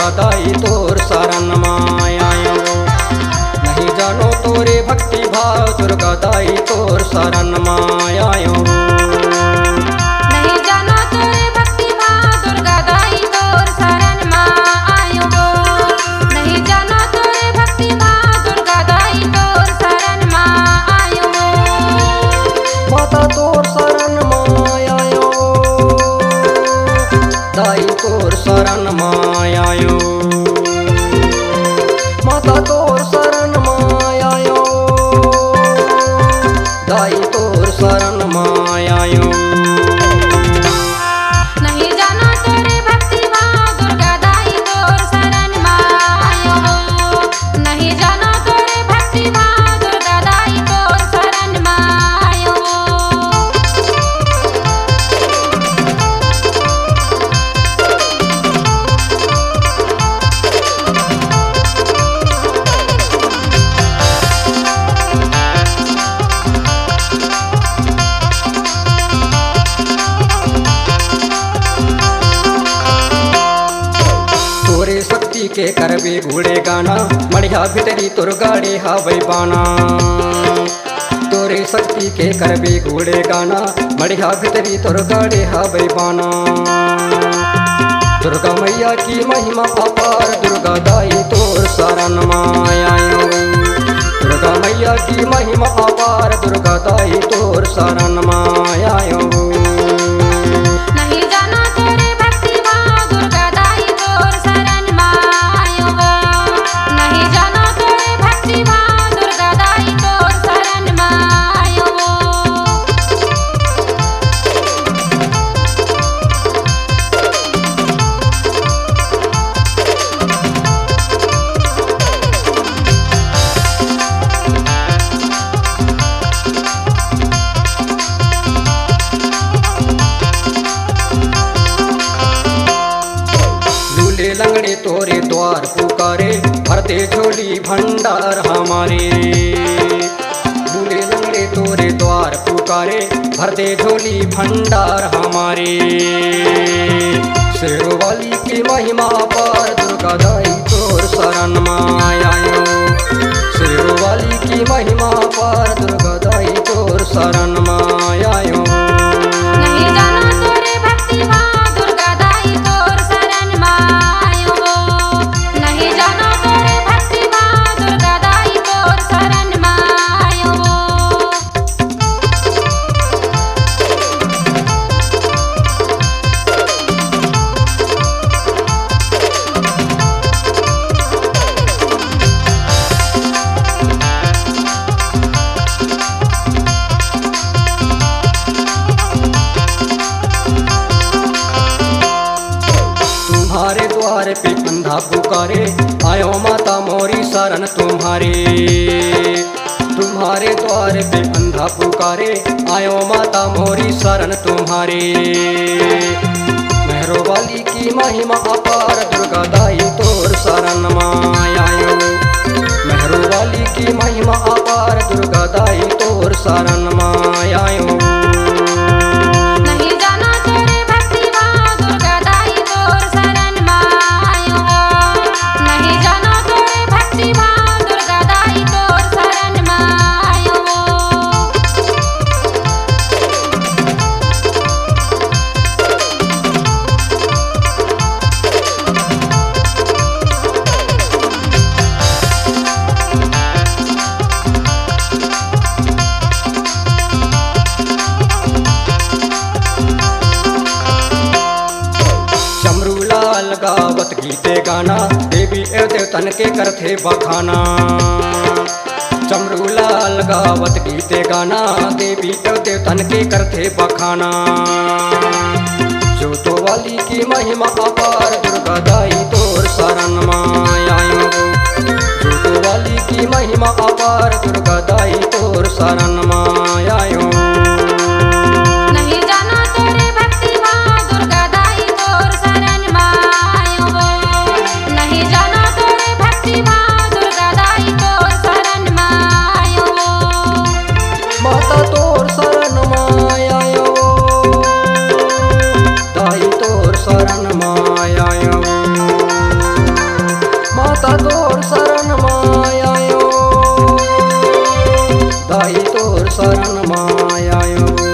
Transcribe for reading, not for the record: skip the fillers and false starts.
दुर्गा दाई तोर शरण मायायो। नहीं जानो तोरे भक्ति भाव दुर्गा दाई तोर शरण मायायो। नहीं जानो तोरे भक्ति भाव दुर्गा दाई तोर शरण मायायो। नहीं जानो तोरे भक्ति भाव दुर्गा दाई तोर शरण मायायो। माता तोर शरण मायायो, दाई तोर शरण मायायो। माता तोर शरण मायायो, दाई तोर शरण मायायो। नहीं जानो तोरे भक्ति भाव दुर्गा दाई तोर शरण मायायो। नहीं जानो तोरे भक्ति भाव दुर्गा दाई तोर शरण मायायो। तोरे शक्ति के करबे घोड़े गाना, मढ़िया भितरी तुर गाड़े हावै बाना। तोरे शक्ति के करबे घोड़े गाना, मढ़िया भितरी तुर गाड़े हावै बाना। दुर्गा मैया की महिमा अपार दुर्गा दाई तोर शरण मायायो। दुर्गा मैया की महिमा अपार दुर्गा दाई तोर शरण मायायो। नहीं जानो तोरे भक्ति भाव दुर्गा दाई तोर शरण मायायो। नहीं जानो तोरे भक्ति भाव दुर्गा दाई तोर शरण मायायो। लूले लंगड़े तोरे द्वार पुकारे, भरते झोली भंडार हमारे। लूले लंगड़े तोरे द्वार पुकारे, भरते झोली भंडार हमारे। शेरों वाली की महिमा पार दुर्गा दाई तोर शरण मायायो। शेरों वाली की महिमा पार दुर्गा दाई तोर शरण मायायो। नहीं जानो तोरे भक्ति भाव दुर्गा दाई तोर शरण मायायो। नहीं जानो तोरे भक्ति भाव दुर्गा दाई तोर शरण मायायो। तुम्हारे द्वार पे अंधा पुकारे, आयो माता मोरी शरण तुम्हारे। तुम्हारे द्वार पे अंधा पुकारे, आयो माता मोरी शरण तुम्हारे। मेहरों वाली की महिमा अपार दुर्गा दाई तोर शरण मायायो। मेहरों वाली की महिमा अपार दुर्गा दाई तोर शरण मायायो। नहीं जानो तोरे भक्ति भाव दुर्गा दाई तोर शरण मायायो। नहीं जानो तोरे भक्ति भाव दुर्गा दाई तोर शरण मायायो। चमरू लाल गावत गीते गाना, देवी एवं देवतन के करथे बखाना। चमरू लाल गावत गीते गाना, देवी एवं देवतन के करथे बखाना। जोतो वाली की महिमा अपार दुर्गा दाई तोर शरण मायायो। जोतो वाली की महिमा अपार दुर्गा दाई तोर शरण मायायो। नहीं जानो तोरे भक्ति भाव दुर्गा दाई तोर शरण मायायो। नहीं जानो तोरे भक्ति भाव दुर्गा दाई तोर शरण मायायो। माता तोर शरण मायायो, दाई तोर शरण मायायो। तोर शरण मायायो।